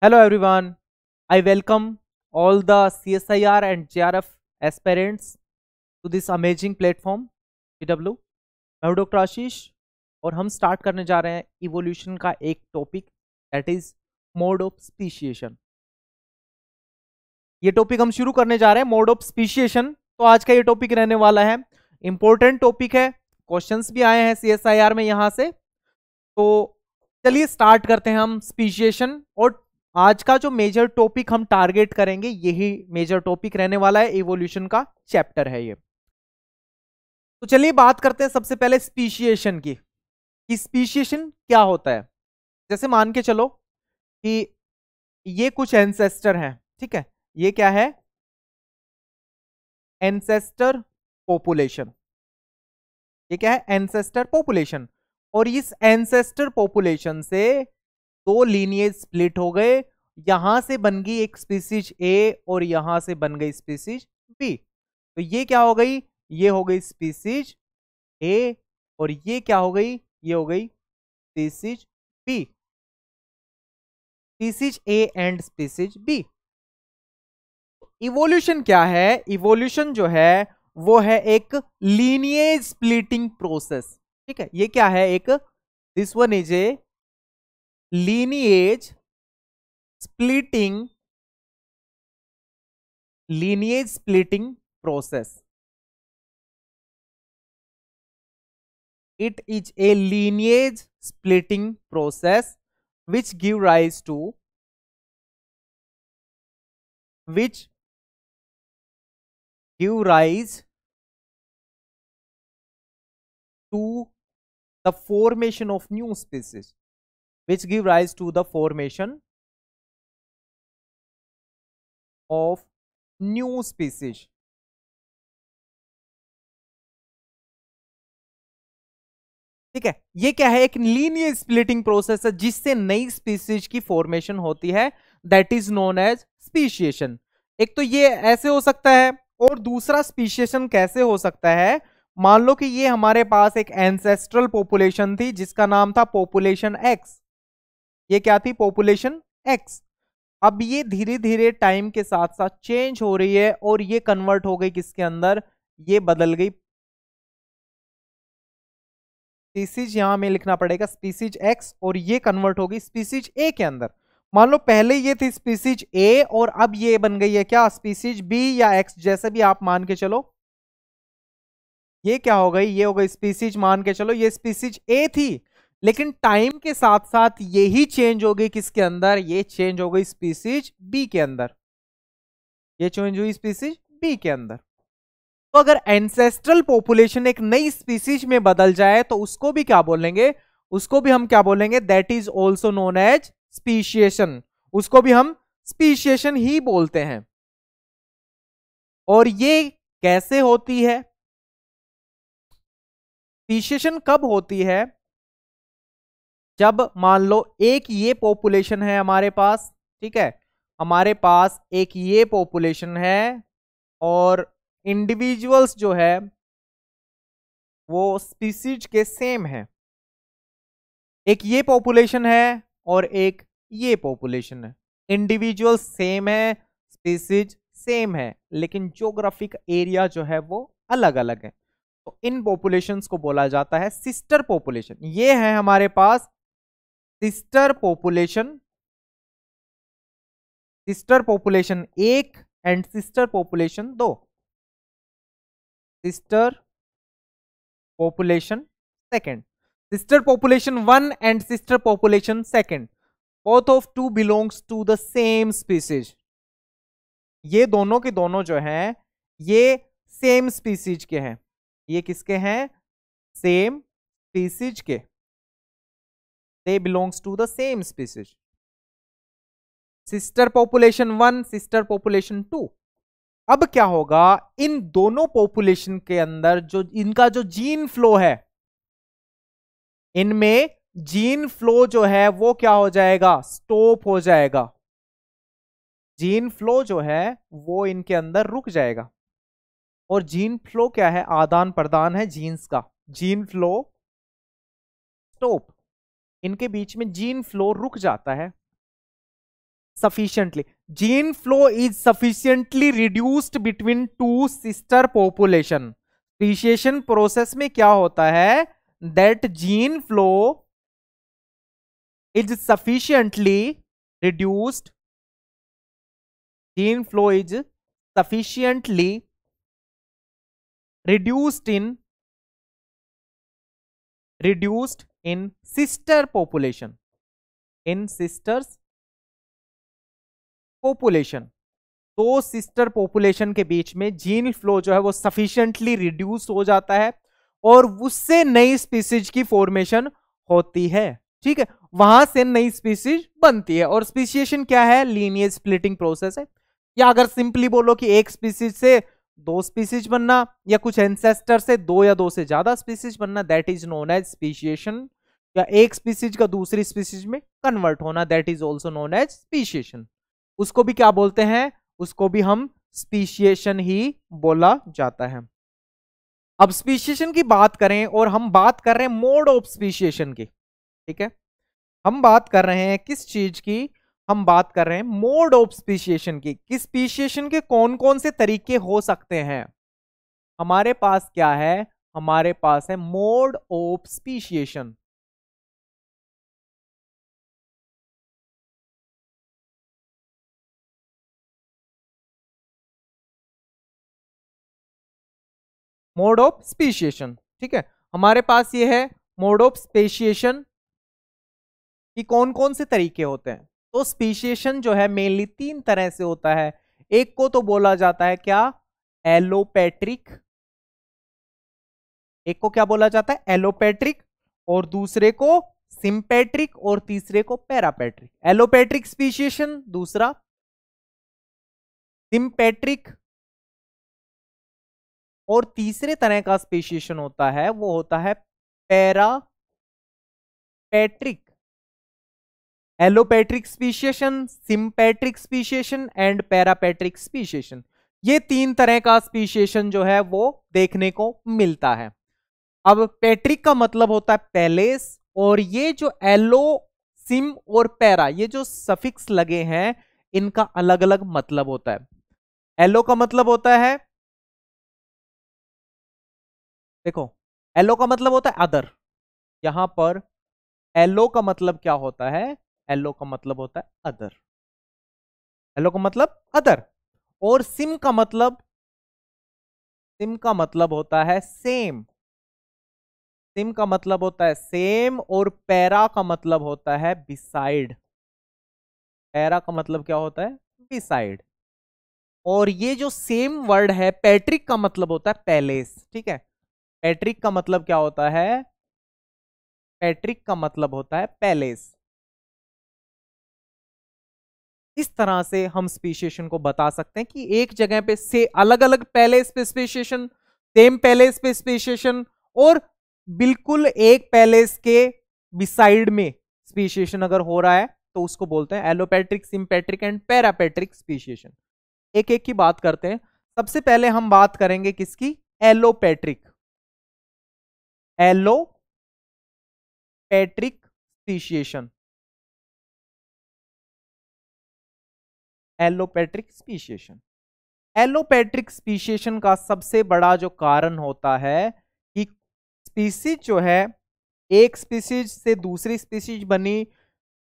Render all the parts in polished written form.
Hello everyone. I welcome all the CSIR and JRF aspirants to this amazing platform CW. मैं हूं doctor आशीष और हम start करने जा रहे हैं इवोल्यूशन का एक topic that is mode of speciation. ये टॉपिक हम शुरू करने जा रहे हैं मोड ऑफ स्पीशिएशन। तो आज का ये टॉपिक रहने वाला है, इंपॉर्टेंट टॉपिक है, क्वेश्चंस भी आए हैं CSIR में यहां से। तो चलिए स्टार्ट करते हैं हम स्पीशिएशन। और आज का जो मेजर टॉपिक हम टारगेट करेंगे यही मेजर टॉपिक रहने वाला है, इवोल्यूशन का चैप्टर है ये। तो चलिए बात करते हैं सबसे पहले स्पीशिएशन की, कि स्पीशिएशन क्या होता है। जैसे मान के चलो कि ये कुछ एंसेस्टर हैं, ठीक है, ये क्या है, एंसेस्टर पॉपुलेशन। ये क्या है, एंसेस्टर पॉपुलेशन। और इस एंसेस्टर पॉपुलेशन से दो लीनिएज स्प्लिट हो गए, यहां से बन गई एक स्पीसीज ए और यहां से बन गई स्पीसीज बी। तो ये क्या हो गई, ये हो गई स्पीसीज ए और ये क्या हो गई, ये हो गई species B. Species A and species B. Evolution क्या है, इवोल्यूशन जो है वो है एक लीनिएज स्प्लिटिंग प्रोसेस। ठीक है, ये क्या है, एक this one is a lineage splitting process. It is a lineage splitting process which give rise to the formation of new species, which give rise to the formation of new species. ठीक है, ये क्या है, एक linear splitting process है जिससे नई species की फॉर्मेशन होती है, that is known as speciation. एक तो ये ऐसे हो सकता है, और दूसरा स्पीशिएशन कैसे हो सकता है, मान लो कि ये हमारे पास एक एंसेस्ट्रल पॉपुलेशन थी जिसका नाम था पॉपुलेशन एक्स। ये क्या थी, पॉपुलेशन एक्स। अब ये धीरे धीरे टाइम के साथ साथ चेंज हो रही है और ये कन्वर्ट हो गई किसके अंदर, ये बदल गई स्पीसीज, यहां में लिखना पड़ेगा स्पीसीज एक्स, और ये कन्वर्ट होगी स्पीसीज ए के अंदर। मान लो पहले ये थी स्पीसीज ए और अब ये बन गई है क्या, स्पीसीज बी या एक्स, जैसे भी आप मान के चलो। ये क्या हो गई, ये हो गई स्पीसीज, मान के चलो ये स्पीसीज ए थी, लेकिन टाइम के साथ साथ ये ही चेंज हो गई किसके अंदर, ये चेंज हो गई स्पीसीज बी के अंदर। ये चेंज हुई स्पीसीज बी के अंदर। तो अगर एंसेस्ट्रल पॉपुलेशन एक नई स्पीसीज में बदल जाए तो उसको भी क्या बोलेंगे, उसको भी हम क्या बोलेंगे, that is also known as speciation. उसको भी हम स्पीशिएशन ही बोलते हैं। और ये कैसे होती है, स्पीशिएशन कब होती है, जब मान लो एक ये पॉपुलेशन है हमारे पास, ठीक है, हमारे पास एक ये पॉपुलेशन है और इंडिविजुअल्स जो है वो स्पीसीज के सेम है। एक ये पॉपुलेशन है और एक ये पॉपुलेशन है, इंडिविजुअल सेम है, स्पीसीज सेम है, लेकिन ज्योग्राफिक एरिया जो है वो अलग अलग है। तो इन पॉपुलेशंस को बोला जाता है सिस्टर पॉपुलेशन। ये है हमारे पास सिस्टर पॉपुलेशन, सिस्टर पॉपुलेशन एक एंड सिस्टर पॉपुलेशन दो, sister population second, sister population 1 and sister population 2nd, both of two belongs to the same species. ये दोनों के दोनों जो हैं ये सेम स्पीसीज के हैं। ये किसके हैं, सेम स्पीसीज के, they belongs to the same species. Sister population 1, sister population 2। अब क्या होगा, इन दोनों पॉपुलेशन के अंदर जो इनका जो जीन फ्लो है, इनमें जीन फ्लो जो है वो क्या हो जाएगा, स्टॉप हो जाएगा। जीन फ्लो जो है वो इनके अंदर रुक जाएगा। और जीन फ्लो क्या है, आदान प्रदान है जीन्स का, जीन फ्लो स्टॉप, इनके बीच में जीन फ्लो रुक जाता है। sufficiently. Gene flow is sufficiently reduced between two sister population. Speciation process में क्या होता है? That gene flow is sufficiently reduced. Gene flow is sufficiently reduced in sister population. In sisters population, तो sister population के बीच में gene flow जो है वो सफिशिएंटली रिड्यूस हो जाता है और उससे नई स्पीसीज की फॉर्मेशन होती है। ठीक है, वहां से नई स्पीसीज बनती है। और स्पीशिएशन क्या है? लीनियर स्प्लिटिंग प्रोसेस है। या अगर सिंपली बोलो कि एक स्पीसीज से दो स्पीसीज बनना, या कुछ एंसेस्टर से दो या दो से ज्यादा स्पीसीज बनना, that is known as speciation. या एक स्पीसीज का दूसरी स्पीसीज में कन्वर्ट होना, that is also known as speciation. उसको भी क्या बोलते हैं? उसको भी हम स्पीशिएशन ही बोला जाता है। अब स्पीशिएशन की बात करें, और हम बात कर रहे हैं मोड ऑफ स्पीशिएशन की। ठीक है, हम बात कर रहे हैं किस चीज की? हम बात कर रहे हैं मोड ऑफ स्पीशिएशन की। कि स्पीशिएशन के कौन कौन से तरीके हो सकते हैं? हमारे पास क्या है? हमारे पास है mode of speciation. Mode of speciation. ठीक है, हमारे पास ये है मोड ऑफ स्पेशिएशन कि कौन कौन से तरीके होते हैं। तो स्पीशिएशन जो है मेनली तीन तरह से होता है। एक को तो बोला जाता है क्या? एलोपैट्रिक। एक को क्या बोला जाता है? एलोपैट्रिक। और दूसरे को सिंपैट्रिक, और तीसरे को पैरापैट्रिक। एलोपैट्रिक स्पीशिएशन, दूसरा सिंपैट्रिक, और तीसरे तरह का स्पीशिएशन होता है वो होता है पैरापैट्रिक। Allopatric speciation, सिंपैट्रिक speciation and पैरापैट्रिक speciation, ये तीन तरह का स्पीशिएशन जो है वो देखने को मिलता है। अब पैट्रिक का मतलब होता है पैलेस, और ये जो एलो, सिम और पैरा, ये जो सफिक्स लगे हैं, इनका अलग अलग मतलब होता है। एलो का मतलब होता है, देखो, एलो का मतलब होता है अदर। यहां पर एलो का मतलब क्या होता है? एलो का मतलब होता है अदर। एलो का मतलब अदर। और सिम का मतलब होता है सेम। सिम का मतलब होता है सेम, और पैरा का मतलब होता है बिसाइड। पैरा का मतलब क्या होता है? बिसाइड। और ये जो सेम वर्ड है पैट्रिक का मतलब होता है पैलेस। ठीक है, पैट्रिक का मतलब क्या होता है? पैट्रिक का मतलब होता है पैलेस। इस तरह से हम स्पीशिएशन को बता सकते हैं कि एक जगह पे से अलग अलग पैलेस पे स्पीशिएशन, सेम पैलेस पे स्पीशिएशन, और बिल्कुल एक पैलेस के बिसाइड में स्पीशिएशन अगर हो रहा है तो उसको बोलते हैं एलोपैट्रिक, सिंपैट्रिक एंड पैरापैट्रिक स्पीशिएशन। एक एक की बात करते हैं। सबसे पहले हम बात करेंगे किसकी? Allopatric. Allopatric speciation. Allopatric speciation. Allopatric speciation का सबसे बड़ा जो कारण होता है कि स्पीसीज जो है, एक स्पीसीज से दूसरी स्पीसीज बनी,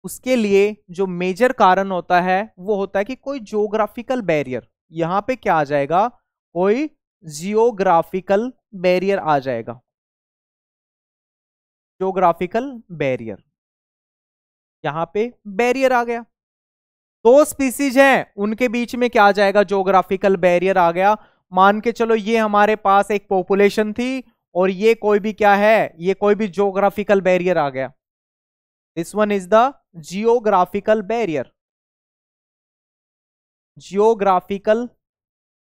उसके लिए जो मेजर कारण होता है वो होता है कि कोई जियोग्राफिकल बैरियर। यहां पे क्या आ जाएगा? कोई जियोग्राफिकल बैरियर आ जाएगा। जियोग्राफिकल बैरियर, यहां पे बैरियर आ गया। दो स्पीसीज हैं, उनके बीच में क्या आ जाएगा? जियोग्राफिकल बैरियर आ गया। मान के चलो ये हमारे पास एक पॉपुलेशन थी, और ये कोई भी क्या है? ये कोई भी जियोग्राफिकल बैरियर आ गया। This one is the geographical barrier. Geographical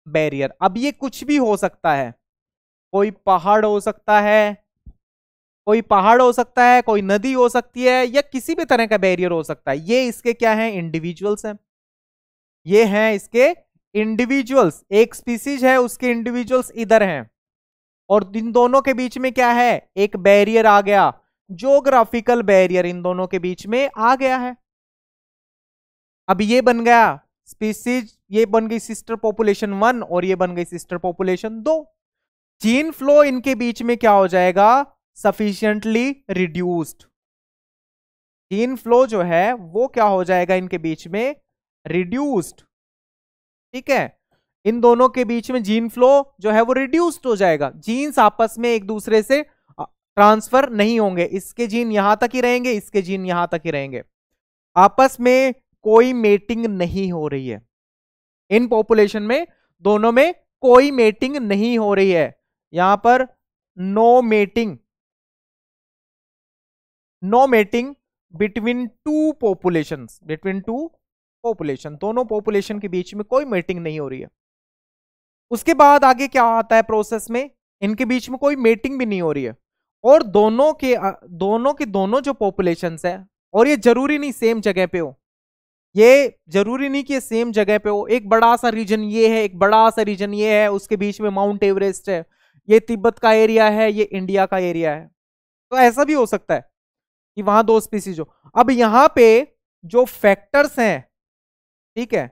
barrier. अब ये कुछ भी हो सकता है। कोई पहाड़ हो सकता है, कोई नदी हो सकती है, या किसी भी तरह का बैरियर हो सकता है। ये इसके क्या है? इंडिविजुअल्स हैं। ये हैं इसके इंडिविजुअल्स। एक स्पीसीज है, उसके इंडिविजुअल्स इधर हैं, और इन दोनों के बीच में क्या है? एक बैरियर आ गया। जियोग्राफिकल बैरियर इन दोनों के बीच में आ गया है। अब ये बन गया स्पीसीज, ये बन गई सिस्टर पॉपुलेशन 1 और ये बन गई सिस्टर पॉपुलेशन 2। जीन फ्लो इनके बीच में क्या हो जाएगा, सफिशिएंटली रिड्यूस्ड। जीन फ्लो जो है वो क्या हो जाएगा इनके बीच में, रिड्यूस्ड। ठीक है, इन दोनों के बीच में जीन फ्लो जो है वो रिड्यूस्ड हो जाएगा। जीन्स आपस में एक दूसरे से ट्रांसफर नहीं होंगे, इसके जीन यहां तक ही रहेंगे, इसके जीन यहां तक ही रहेंगे, आपस में कोई मेटिंग नहीं हो रही है। इन पॉपुलेशन में दोनों में कोई मेटिंग नहीं हो रही है, यहां पर no mating, no mating between two populations, between two population, दोनों पॉपुलेशन के बीच में कोई मेटिंग नहीं हो रही है। उसके बाद आगे क्या आता है प्रोसेस में, इनके बीच में कोई मेटिंग भी नहीं हो रही है और दोनों के दोनों जो पॉपुलेशंस है, और ये जरूरी नहीं सेम जगह पे हो, ये जरूरी नहीं कि सेम जगह पे हो, एक बड़ा सा रीजन ये है, एक बड़ा सा रीजन ये है, उसके बीच में माउंट एवरेस्ट है, ये तिब्बत का एरिया है, ये इंडिया का एरिया है, तो ऐसा भी हो सकता है कि वहां दो स्पीसीज हो। अब यहां पे जो फैक्टर्स हैं, ठीक है,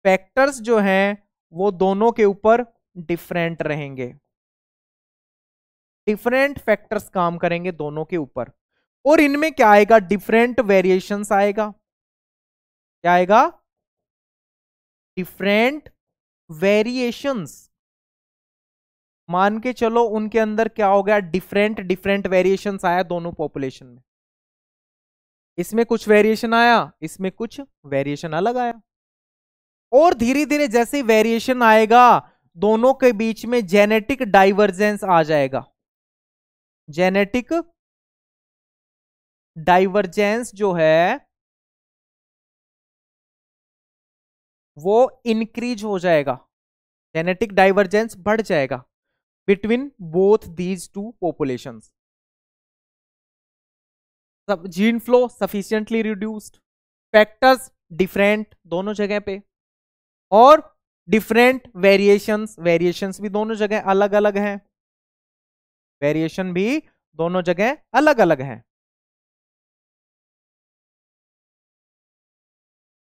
फैक्टर्स जो हैं वो दोनों के ऊपर डिफरेंट रहेंगे, डिफरेंट फैक्टर्स काम करेंगे दोनों के ऊपर, और इनमें क्या आएगा, डिफरेंट वेरिएशंस आएगा। क्या आएगा, डिफरेंट वेरिएशंस। मान के चलो उनके अंदर क्या हो गया, डिफरेंट डिफरेंट वेरिएशंस आया दोनों पॉपुलेशन में, इसमें कुछ वेरिएशन आया, इसमें कुछ वेरिएशन अलग आया, और धीरे धीरे जैसे वेरिएशन आएगा दोनों के बीच में जेनेटिक डाइवर्जेंस आ जाएगा। जेनेटिक डाइवर्जेंस जो है वो इंक्रीज हो जाएगा, जेनेटिक डाइवर्जेंस बढ़ जाएगा between both these two populations. सब gene flow sufficiently reduced, factors different दोनों जगह पे, और डिफरेंट वेरिएशंस, वेरिएशंस भी दोनों जगह अलग अलग हैं, वेरिएशन भी दोनों जगह अलग अलग हैं,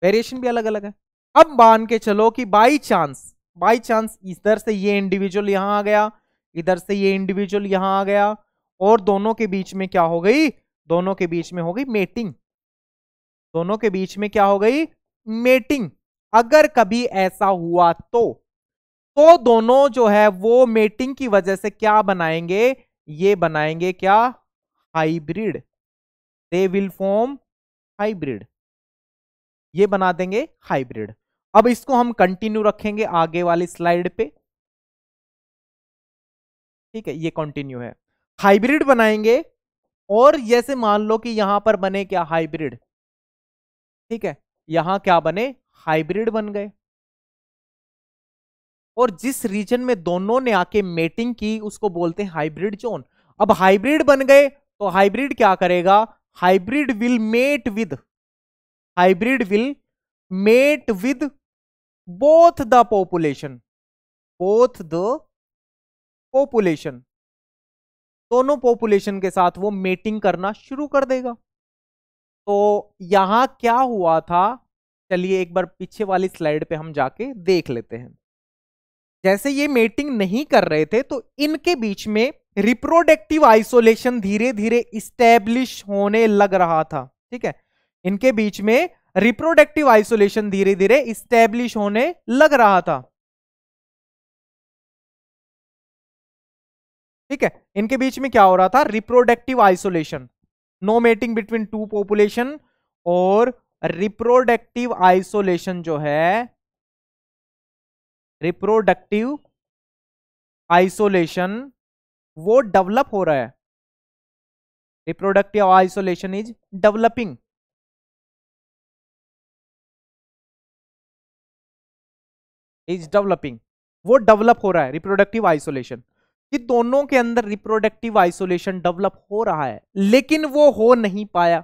वेरिएशन भी अलग अलग है। अब मान के चलो कि बाई चांस इधर से ये इंडिविजुअल यहां आ गया, इधर से ये इंडिविजुअल यहां आ गया, और दोनों के बीच में क्या हो गई, दोनों के बीच में हो गई मेटिंग, दोनों के बीच में क्या हो गई, मेटिंग। अगर कभी ऐसा हुआ तो दोनों जो है वो मेटिंग की वजह से क्या बनाएंगे, ये बनाएंगे क्या, hybrid, they will form hybrid, ये बना देंगे हाइब्रिड। अब इसको हम कंटिन्यू रखेंगे आगे वाली स्लाइड पे, ठीक है, ये कंटिन्यू है, हाइब्रिड बनाएंगे, और जैसे मान लो कि यहां पर बने क्या, हाइब्रिड, ठीक है, यहां क्या बने, हाइब्रिड बन गए, और जिस रीजन में दोनों ने आके मेटिंग की उसको बोलते हैं हाइब्रिड जोन। अब हाइब्रिड बन गए तो हाइब्रिड क्या करेगा, hybrid will mate with, hybrid will mate with both the population, both the population, दोनों पॉपुलेशन के साथ वो मेटिंग करना शुरू कर देगा। तो यहां क्या हुआ था, चलिए एक बार पीछे वाली स्लाइड पे हम जाके देख लेते हैं। जैसे ये मेटिंग नहीं कर रहे थे तो इनके बीच में रिप्रोडक्टिव आइसोलेशन धीरे धीरे इस्टेब्लिश होने लग रहा था, ठीक है, इनके बीच में रिप्रोडक्टिव आइसोलेशन धीरे धीरे इस्टेब्लिश होने लग रहा था, ठीक है, इनके बीच में क्या हो रहा था, reproductive isolation, no mating between two population, और रिप्रोडक्टिव आइसोलेशन जो है, रिप्रोडक्टिव आइसोलेशन वो डेवलप हो रहा है, reproductive isolation is developing, is developing, वो डेवलप हो रहा है रिप्रोडक्टिव आइसोलेशन, कि दोनों के अंदर रिप्रोडक्टिव आइसोलेशन डेवलप हो रहा है, लेकिन वो हो नहीं पाया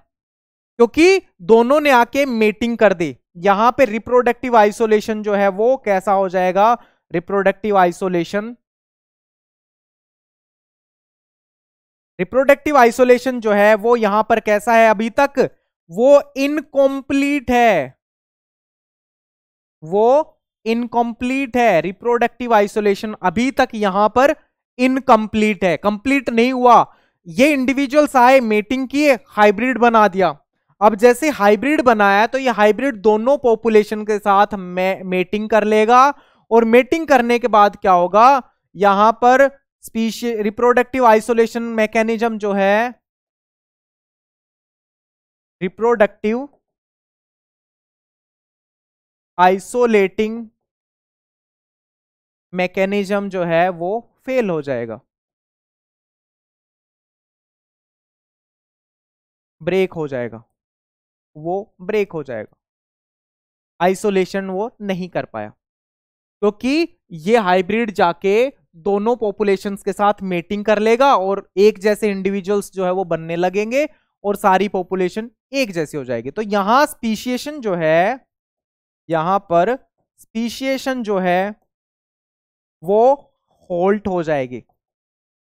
क्योंकि दोनों ने आके मेटिंग कर दी। यहां पे रिप्रोडक्टिव आइसोलेशन जो है वो कैसा हो जाएगा, रिप्रोडक्टिव आइसोलेशन, रिप्रोडक्टिव आइसोलेशन जो है वो यहां पर कैसा है, अभी तक वो इनकम्प्लीट है, वो इनकम्प्लीट है। रिप्रोडक्टिव आइसोलेशन अभी तक यहां पर इनकम्प्लीट है, कंप्लीट नहीं हुआ। ये इंडिविजुअल्स आए, मेटिंग किए, हाइब्रिड बना दिया। अब जैसे हाइब्रिड बनाया तो ये हाइब्रिड दोनों पॉपुलेशन के साथ मेटिंग कर लेगा, और मेटिंग करने के बाद क्या होगा, यहां पर स्पीशी रिप्रोडक्टिव आइसोलेशन मैकेनिज्म जो है, रिप्रोडक्टिव आइसोलेटिंग मैकेनिज्म जो है वो फेल हो जाएगा, ब्रेक हो जाएगा, वो ब्रेक हो जाएगा। आइसोलेशन वो नहीं कर पाया, क्योंकि ये हाइब्रिड जाके दोनों पॉपुलेशंस के साथ मेटिंग कर लेगा और एक जैसे इंडिविजुअल्स जो है वो बनने लगेंगे और सारी पॉपुलेशन एक जैसी हो जाएगी। तो यहां स्पीशिएशन जो है, यहां पर स्पीशिएशन जो है वो होल्ट हो जाएगी,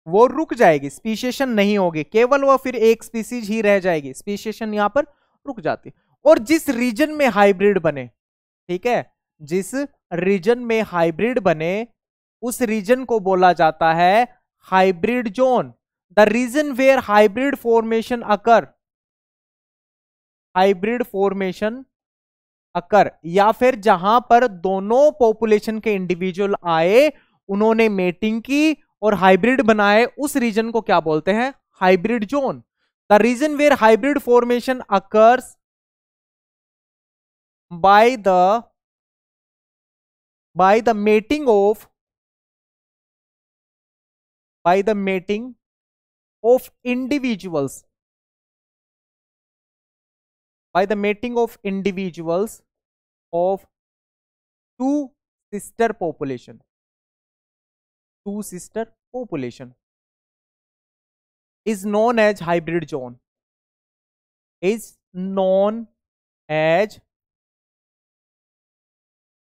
वो रुक जाएगी, स्पीशिएशन नहीं होगी, केवल वो फिर एक स्पीसीज ही रह जाएगी, स्पीशिएशन यहां पर रुक जाती। और जिस रीजन में हाइब्रिड बने, ठीक है, जिस रीजन में हाइब्रिड बने उस रीजन को बोला जाता है hybrid zone. The region where hybrid formation occur, hybrid formation occur, या फिर जहां पर दोनों पॉपुलेशन के इंडिविजुअल आए, उन्होंने मेटिंग की और हाइब्रिड बनाए, उस रीजन को क्या बोलते हैं, hybrid zone. The region where hybrid formation occurs by the mating of, by the mating of individuals, by the mating of individuals of two sister population, two sister population is known as hybrid zone, is known as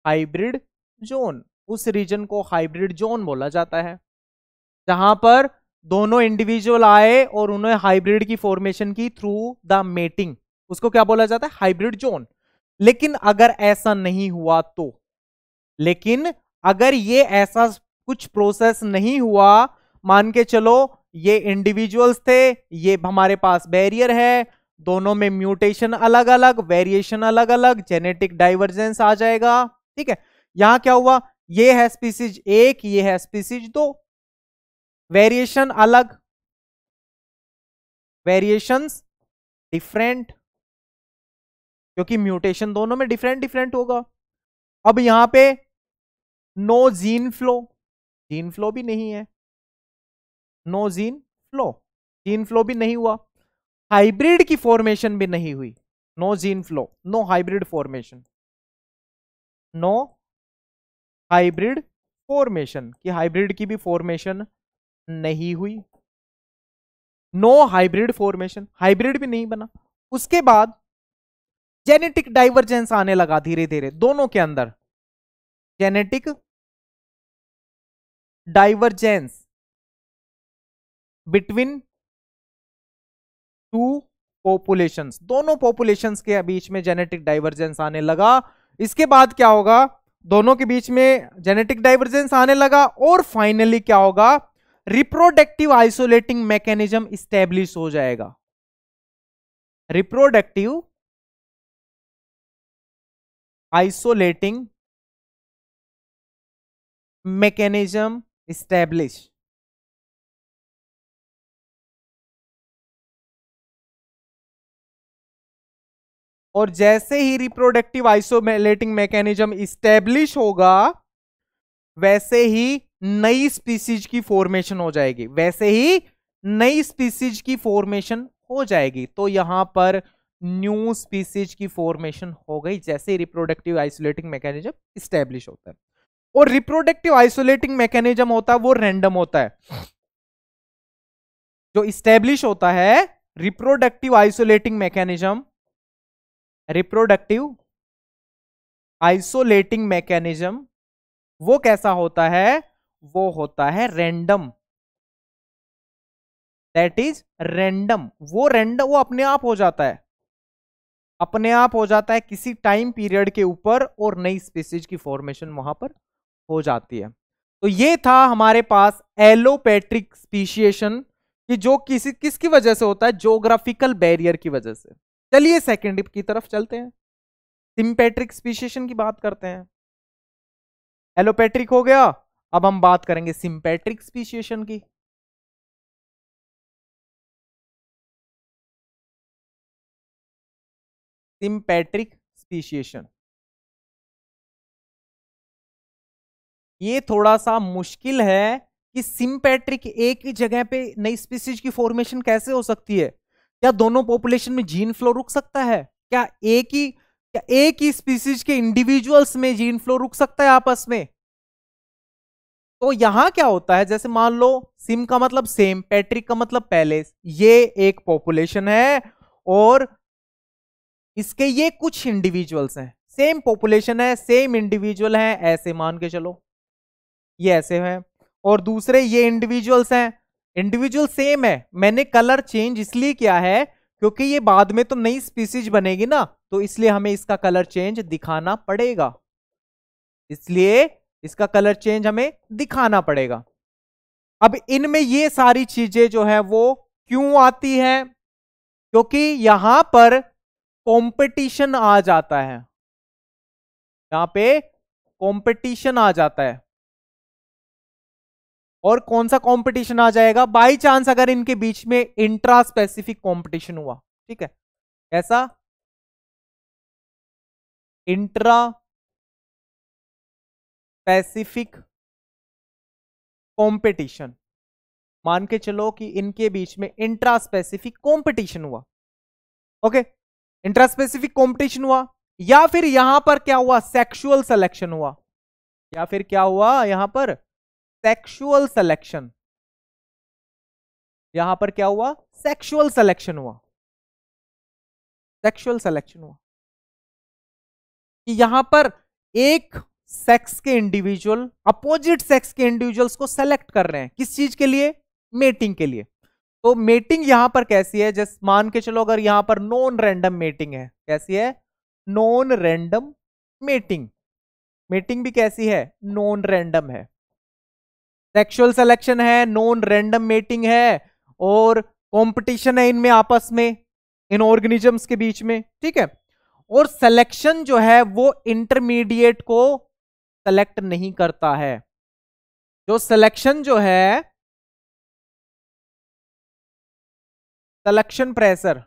hybrid zone। उस reason को hybrid zone बोला जाता है जहां पर दोनों individual आए और उन्होंने हाइब्रिड की फॉर्मेशन की थ्रू द मेटिंग, उसको क्या बोला जाता है, हाइब्रिड जोन। लेकिन अगर ऐसा नहीं हुआ तो, लेकिन अगर ये ऐसा कुछ प्रोसेस नहीं हुआ, मान के चलो ये इंडिविजुअल्स थे, ये हमारे पास बैरियर है, दोनों में म्यूटेशन अलग अलग, वेरिएशन अलग अलग, जेनेटिक डाइवर्जेंस आ जाएगा, ठीक है। यहां क्या हुआ, ये है स्पीसीज एक, ये है स्पीसीज दो, वेरिएशन अलग, वेरिएशंस डिफरेंट, क्योंकि म्यूटेशन दोनों में डिफरेंट डिफरेंट होगा। अब यहां पे no gene flow, gene flow भी नहीं है, no gene flow, gene flow भी नहीं हुआ, हाइब्रिड की फॉर्मेशन भी नहीं हुई, no gene flow, no hybrid formation, no hybrid formation, कि हाइब्रिड की भी फॉर्मेशन नहीं हुई, नो हाइब्रिड फॉर्मेशन, हाइब्रिड भी नहीं बना। उसके बाद जेनेटिक डाइवर्जेंस आने लगा धीरे धीरे दोनों के अंदर, genetic divergence between two populations, दोनों पॉपुलेशंस के बीच में जेनेटिक डाइवर्जेंस आने लगा। इसके बाद क्या होगा, दोनों के बीच में जेनेटिक डाइवर्जेंस आने लगा और फाइनली क्या होगा, रिप्रोडक्टिव आइसोलेटिंग मैकेनिज्म इस्टेब्लिश हो जाएगा, रिप्रोडक्टिव आइसोलेटिंग मैकेनिज्म इस्टेब्लिश। और जैसे ही रिप्रोडक्टिव आइसोलेटिंग मैकेनिज्म इस्टेब्लिश होगा, वैसे ही नई स्पीसीज की फॉर्मेशन हो जाएगी, वैसे ही नई स्पीसीज की फॉर्मेशन हो जाएगी। तो यहां पर न्यू स्पीसीज की फॉर्मेशन हो गई जैसे ही रिप्रोडक्टिव आइसोलेटिंग मैकेनिज्म इस्टेब्लिश होता है। और रिप्रोडक्टिव आइसोलेटिंग मैकेनिज्म होता है वो रैंडम होता है, जो इस्टेब्लिश होता है reproductive isolating mechanism, reproductive isolating mechanism वो कैसा होता है, वो होता है रैंडम, दैट इज रैंडम, वो रैंडम, वो अपने आप हो जाता है। अपने आप हो जाता है किसी टाइम पीरियड के ऊपर और नई स्पीसीज की फॉर्मेशन वहां पर हो जाती है। तो ये था हमारे पास एलोपेट्रिक स्पीशिएशन कि जो किसकी वजह से होता है, ज्योग्राफिकल बैरियर की वजह से। चलिए सेकेंड की तरफ चलते हैं, सिंपेट्रिक स्पीशिएशन की बात करते हैं। एलोपेट्रिक हो गया, अब हम बात करेंगे सिंपेट्रिक स्पीशिएशन की। सिंपेट्रिक स्पीशिएशन ये थोड़ा सा मुश्किल है कि सिंपेट्रिक एक ही जगह पे नई स्पीसीज की फॉर्मेशन कैसे हो सकती है। क्या दोनों पॉपुलेशन में जीन फ्लो रुक सकता है? क्या एक ही स्पीसीज के इंडिविजुअल्स में जीन फ्लो रुक सकता है आपस में? तो यहां क्या होता है, जैसे मान लो सिम का मतलब सेम, पैट्रिक का मतलब पहले, ये एक पॉपुलेशन है और इसके ये कुछ इंडिविजुअल्स हैं, सेम पॉपुलेशन है, सेम इंडिविजुअल है, ऐसे मान के चलो ये ऐसे हैं। और दूसरे ये इंडिविजुअल्स हैं, इंडिविजुअल सेम है, मैंने कलर चेंज इसलिए किया है क्योंकि ये बाद में तो नई स्पीसीज बनेगी ना, तो इसलिए हमें इसका कलर चेंज दिखाना पड़ेगा, इसलिए इसका कलर चेंज हमें दिखाना पड़ेगा। अब इनमें ये सारी चीजें जो है वो क्यों आती है? क्योंकि यहां पर कंपटीशन आ जाता है, यहां पे कंपटीशन आ जाता है। और कौन सा कंपटीशन आ जाएगा? बाई चांस अगर इनके बीच में इंट्रा स्पेसिफिक कंपटीशन हुआ, ठीक है, ऐसा इंट्रा स्पेसिफिक कंपटीशन, मान के चलो कि इनके बीच में इंट्रा स्पेसिफिक कंपटीशन हुआ, ओके, इंट्रा स्पेसिफिक कंपटीशन हुआ, या फिर यहां पर क्या हुआ, सेक्सुअल सिलेक्शन हुआ, या फिर क्या हुआ यहां पर, सेक्सुअल सिलेक्शन, यहां पर क्या हुआ, सेक्सुअल सिलेक्शन हुआ, सेक्सुअल सिलेक्शन हुआ कि यहां पर एक सेक्स के इंडिविजुअल अपोजिट सेक्स के इंडिविजुअल्स को सेलेक्ट कर रहे हैं, किस चीज के लिए, मेटिंग के लिए। तो मेटिंग यहां पर कैसी है, जैसे मान के चलो अगर यहां पर नॉन रैंडम मेटिंग है, कैसी है, नॉन रैंडम मेटिंग, मेटिंग भी कैसी है, नॉन रैंडम है, सेक्सुअल सिलेक्शन है, नॉन रैंडम मेटिंग है, और कंपटीशन है इनमें आपस में, इन ऑर्गेनिजम्स के बीच में, ठीक है। और सिलेक्शन जो है वो इंटरमीडिएट को सेलेक्ट नहीं करता है, जो सिलेक्शन जो है, सिलेक्शन प्रेशर,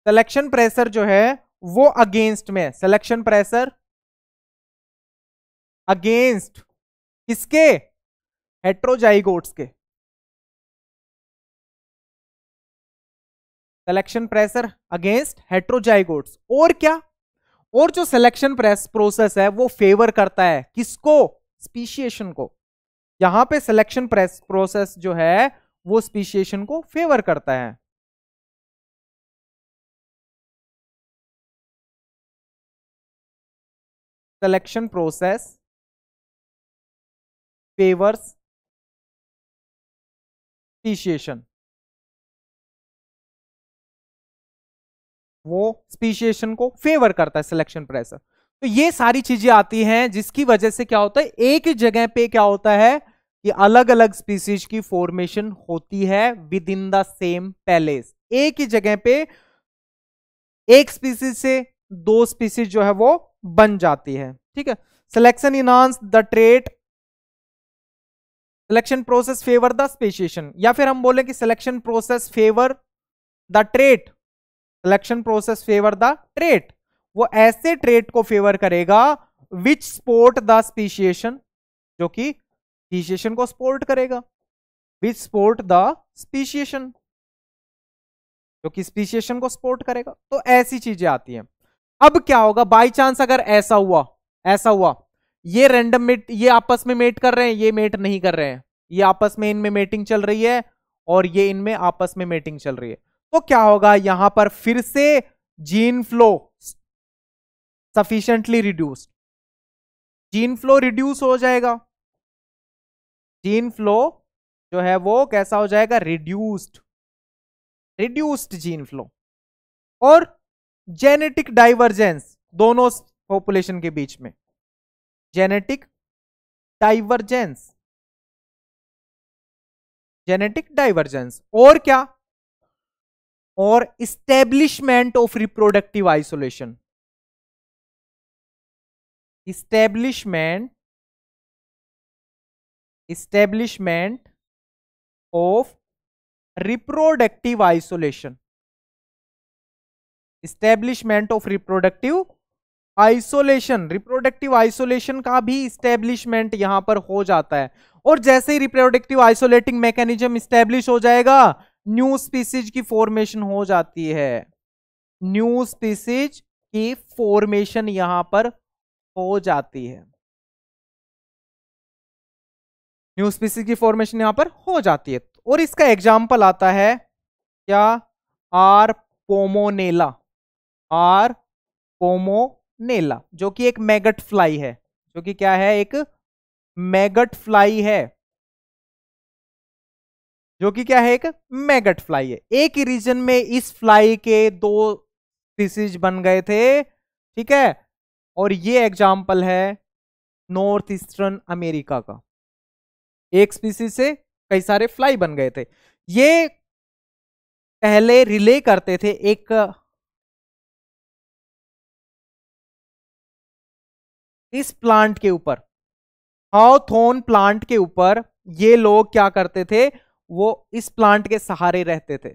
सिलेक्शन प्रेशर जो है वो अगेंस्ट में, सिलेक्शन प्रेशर अगेंस्ट किसके, हेट्रोजाइगोट्स के, सिलेक्शन प्रेशर अगेंस्ट हेट्रोजाइगोट्स। और क्या, और जो सिलेक्शन प्रोसेस है वो फेवर करता है किसको, स्पीशिएशन को। यहां पे सिलेक्शन प्रोसेस जो है वो स्पीशिएशन को फेवर करता है। सिलेक्शन प्रोसेस फेवर्स स्पीशिएशन, वो स्पीशिएशन को फेवर करता है सिलेक्शन प्रेशर। तो ये सारी चीजें आती हैं जिसकी वजह से क्या होता है, एक ही जगह पे क्या होता है कि अलग अलग स्पीसीज की फॉर्मेशन होती है with in the same palace. एक ही जगह पे एक स्पीसीज से दो स्पीसीज जो है वो बन जाती है, ठीक है। Selection enhance the trait, selection process favour the speciation, या फिर हम बोले कि selection process favour the trait, selection process favour the trait, वो ऐसे ट्रेट को फेवर करेगा विच सपोर्ट द स्पीशिएशन, जो कि स्पीशिएशन को सपोर्ट करेगा, विच सपोर्ट द स्पीशिएशन, जो कि स्पीशिएशन को सपोर्ट करेगा। तो ऐसी चीजें आती हैं। अब क्या होगा, बाई चांस अगर ऐसा हुआ, ऐसा हुआ, ये रैंडम मेट, ये आपस में मेट कर रहे हैं, ये मेट नहीं कर रहे हैं, ये आपस में इनमें मेटिंग चल रही है और ये इनमें आपस में मेटिंग चल रही है, तो क्या होगा, यहां पर फिर से gene flow sufficiently reduced, gene flow reduce हो जाएगा, जीन फ्लो जो है वो कैसा हो जाएगा, रिड्यूस्ड, रिड्यूस्ड जीन फ्लो, और जेनेटिक डाइवर्जेंस दोनों पॉपुलेशन के बीच में, जेनेटिक डाइवर्जेंस, जेनेटिक डाइवर्जेंस, और क्या, और establishment of reproductive isolation, establishment of reproductive isolation, establishment of reproductive isolation, reproductive isolation का भी इस्टेब्लिशमेंट यहां पर हो जाता है। और जैसे ही रिप्रोडक्टिव आइसोलेटिंग मैकेनिज्म इस्टेब्लिश हो जाएगा, न्यू स्पीसीज की फॉर्मेशन हो जाती है, न्यू स्पीसीज की फॉर्मेशन यहां पर हो जाती है, न्यू स्पीसीज की फॉर्मेशन यहां पर हो जाती है। और इसका एग्जाम्पल आता है क्या, आर पोमोनेला, आर पोमोनेला, जो कि एक मैगट फ्लाई है, जो कि क्या है, एक मैगट फ्लाई है, जो कि क्या है, एक मैगट फ्लाई है। एक ही रीजन में इस फ्लाई के दो स्पीसीज बन गए थे, ठीक है, और ये एग्जाम्पल है नॉर्थ ईस्टर्न अमेरिका का, एक स्पीसीज से कई सारे फ्लाई बन गए थे। ये पहले रिले करते थे एक इस प्लांट के ऊपर, हाउथॉर्न प्लांट के ऊपर, ये लोग क्या करते थे, वो इस प्लांट के सहारे रहते थे,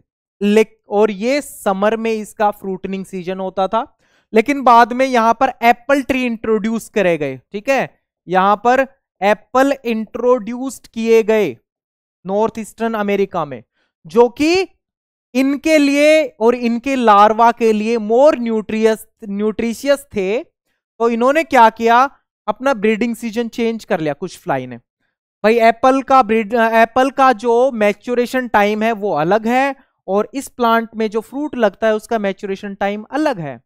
और ये समर में इसका फ्रूटनिंग सीजन होता था। लेकिन बाद में यहां पर एप्पल ट्री इंट्रोड्यूस करे गए, ठीक है, यहां पर एप्पल इंट्रोड्यूस्ड किए गए नॉर्थ ईस्टर्न अमेरिका में, जो कि इनके लिए और इनके लार्वा के लिए मोर न्यूट्रिशियस थे। तो इन्होंने क्या किया, अपना ब्रीडिंग सीजन चेंज कर लिया कुछ फ्लाई ने। भाई एप्पल का जो मैच्योरेशन टाइम है वो अलग है, और इस प्लांट में जो फ्रूट लगता है उसका मैच्योरेशन टाइम अलग है।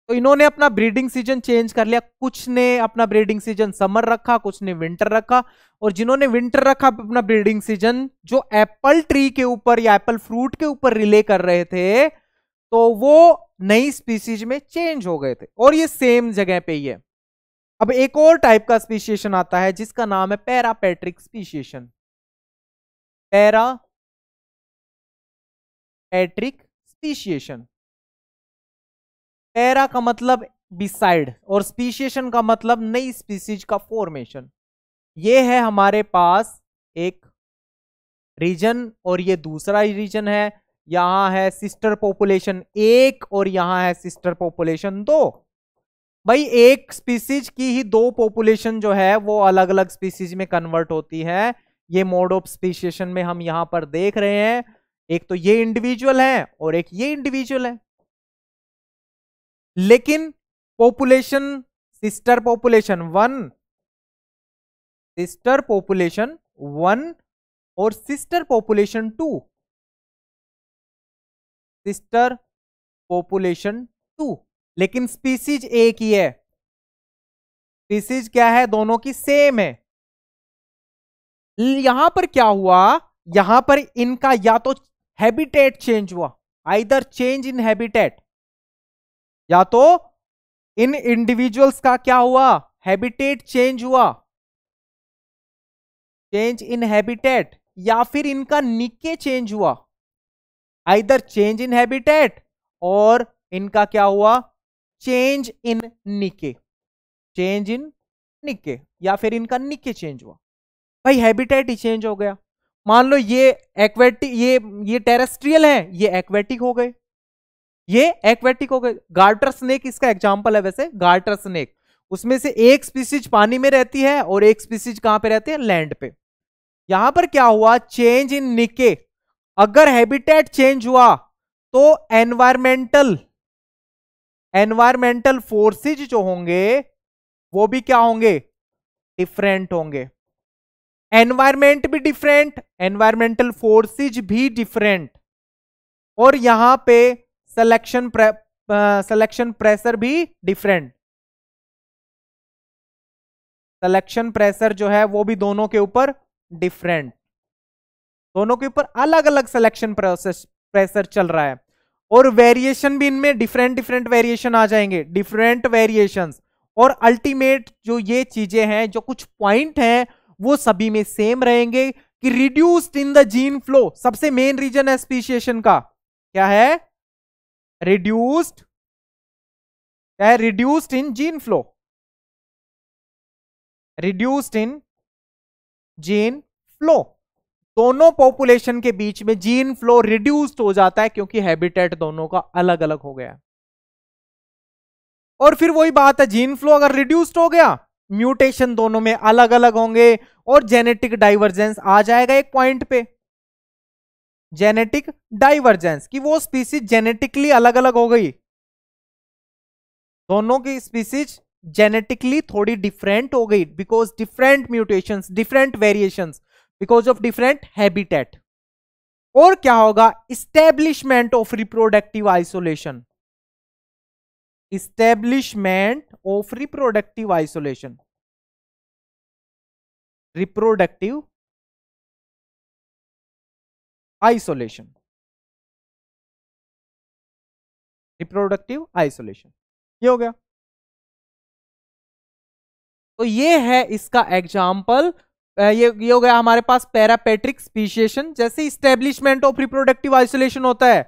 तो इन्होंने अपना ब्रीडिंग सीजन चेंज कर लिया, कुछ ने अपना ब्रीडिंग सीजन समर रखा, कुछ ने विंटर रखा, और जिन्होंने विंटर रखा अपना ब्रीडिंग सीजन, जो एप्पल ट्री के ऊपर या एप्पल फ्रूट के ऊपर रिले कर रहे थे, तो वो नई स्पीसीज में चेंज हो गए थे, और ये सेम जगह पे ही है। अब एक और टाइप का स्पीशिएशन आता है जिसका नाम है पैरापैट्रिक स्पीशिएशन, पैरापैट्रिक स्पीशिएशन। पैरा का मतलब बिसाइड, और स्पीशिएशन का मतलब नई स्पीसीज का फॉर्मेशन। ये है हमारे पास एक रीजन, और ये दूसरा रीजन है, यहां है सिस्टर पॉपुलेशन 1 और यहां है सिस्टर पॉपुलेशन 2। भाई एक स्पीसीज की ही दो पॉपुलेशन जो है वो अलग अलग स्पीसीज में कन्वर्ट होती है। ये मोड ऑफ स्पीशिएशन में हम यहां पर देख रहे हैं, एक तो ये इंडिविजुअल है और एक ये इंडिविजुअल है। लेकिन पॉपुलेशन सिस्टर पॉपुलेशन 1 और सिस्टर पॉपुलेशन 2, सिस्टर पॉपुलेशन 2, लेकिन स्पीसीज एक ही है। स्पीसीज क्या है, दोनों की सेम है। यहां पर क्या हुआ, यहां पर इनका या तो हैबिटेट चेंज हुआ, आइदर चेंज इन हैबिटेट, या तो इन इंडिविजुअल्स का क्या हुआ, हैबिटेट चेंज हुआ, चेंज इन हैबिटेट, या फिर इनका निके चेंज हुआ, आइदर चेंज इन हैबिटेट और इनका क्या हुआ, चेंज इन निके, चेंज इन निके, या फिर इनका निके चेंज हुआ। भाई हैबिटेट ही चेंज हो गया। मान लो ये एक्वेटिक, ये टेरेस्ट्रियल है, ये एक्वेटिक हो गए, ये एक्वेटिक हो गए। गार्टर स्नेक इसका एग्जांपल है वैसे, गार्टर स्नेक, उसमें से एक स्पीसीज पानी में रहती है और एक स्पीसीज कहां पे रहती है, लैंड पे। यहां पर क्या हुआ, चेंज इन निके। अगर हैबिटेट चेंज हुआ तो एनवायरमेंटल फोर्सेज जो होंगे वो भी क्या होंगे, डिफरेंट होंगे। एनवायरमेंट भी डिफरेंट, एनवायरमेंटल फोर्सेज भी डिफरेंट, और यहां पे सिलेक्शन प्रेशर भी डिफरेंट। सिलेक्शन प्रेशर जो है वो भी दोनों के ऊपर डिफरेंट, दोनों के ऊपर अलग अलग सिलेक्शन प्रेशर चल रहा है, और वेरिएशन भी इनमें डिफरेंट डिफरेंट वेरिएशन आ जाएंगे, डिफरेंट वेरिएशंस, और अल्टीमेट जो ये चीजें हैं, जो कुछ पॉइंट हैं, वो सभी में सेम रहेंगे कि reduced in the gene flow. सबसे मेन रीजन है स्पीशिएशन का क्या है, रिड्यूस्ड, क्या है, reduced in gene flow, reduced in gene flow. दोनों पॉपुलेशन के बीच में जीन फ्लो रिड्यूस्ड हो जाता है क्योंकि हैबिटेट दोनों का अलग अलग हो गया है। और फिर वही बात है, जीन फ्लो अगर रिड्यूस्ड हो गया, म्यूटेशन दोनों में अलग अलग होंगे और जेनेटिक डाइवर्जेंस आ जाएगा एक पॉइंट पे, जेनेटिक डाइवर्जेंस, कि वो स्पीसीज जेनेटिकली अलग अलग हो गई, दोनों की स्पीसीज जेनेटिकली थोड़ी डिफरेंट हो गई because different mutations, different variations, because of different habitat. और क्या होगा, establishment of reproductive isolation, establishment of reproductive isolation, reproductive isolation, reproductive isolation, ये हो गया। तो ये है इसका एग्जाम्पल, ये हो गया हमारे पास पैरापेट्रिक स्पीशिएशन। जैसे इस्टेब्लिशमेंट ऑफ रिप्रोडक्टिव आइसोलेशन होता है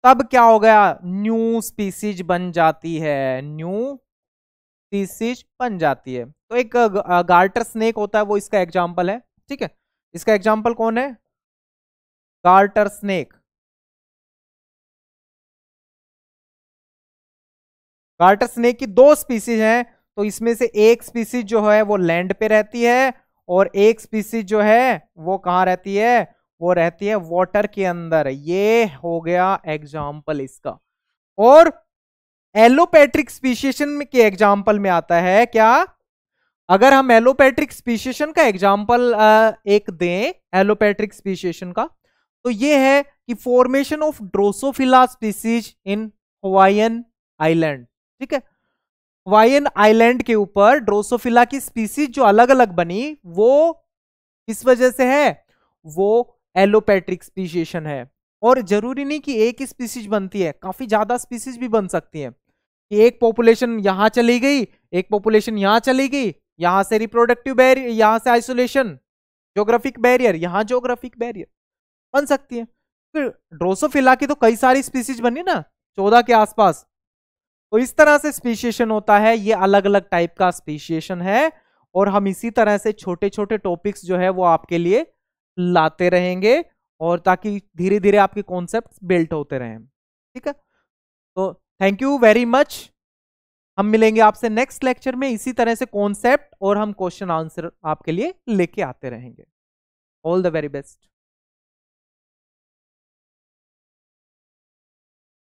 तब क्या हो गया, न्यू स्पीसीज बन जाती है, न्यू स्पीसीज बन जाती है। तो एक गार्टर स्नेक होता है, वो इसका एग्जाम्पल है, ठीक है। इसका एग्जाम्पल कौन है, गार्टर स्नेक। गार्टर स्नेक की दो स्पीसीज हैं, तो इसमें से एक स्पीसीज जो है वो लैंड पे रहती है और एक स्पीसीज जो है वो कहां रहती है, वो रहती है वाटर के अंदर। ये हो गया एग्जाम्पल इसका। और एलोपैट्रिक स्पीशिएशन के एग्जाम्पल में आता है क्या, अगर हम एलोपैट्रिक स्पीशिएशन का एग्जाम्पल एक दें, एलोपैट्रिक स्पीशिएशन का, तो ये है कि formation of Drosophila species in Hawaiian island, ठीक है। हवाईयन आइलैंड के ऊपर ड्रोसोफिला की स्पीसीज जो अलग अलग बनी, वो किस वजह से है, वो एलोपैट्रिक स्पीशिएशन है। और जरूरी नहीं कि एक ही स्पीसीज बनती है, काफी ज्यादा स्पीसीज भी बन सकती है, कि एक पॉपुलेशन यहां चली गई, एक पॉपुलेशन यहां चली गई, यहां से रिप्रोडक्टिव बैरियर, यहां से आइसोलेशन, ज्योग्राफिक बैरियर, यहां ज्योग्राफिक बैरियर बन सकती है। फिर ड्रोसोफिला की तो कई सारी स्पीसीज बनी ना, 14 के आसपास। तो इस तरह से स्पीशिएशन होता है, ये अलग अलग टाइप का स्पीशिएशन है। और हम इसी तरह से छोटे छोटे टॉपिक्स जो है वो आपके लिए लाते रहेंगे, और ताकि धीरे धीरे आपके कॉन्सेप्ट बिल्ट होते रहें, ठीक है। तो थैंक यू वेरी मच, हम मिलेंगे आपसे नेक्स्ट लेक्चर में इसी तरह से कॉन्सेप्ट और हम क्वेश्चन आंसर आपके लिए लेके आते रहेंगे। All the very best.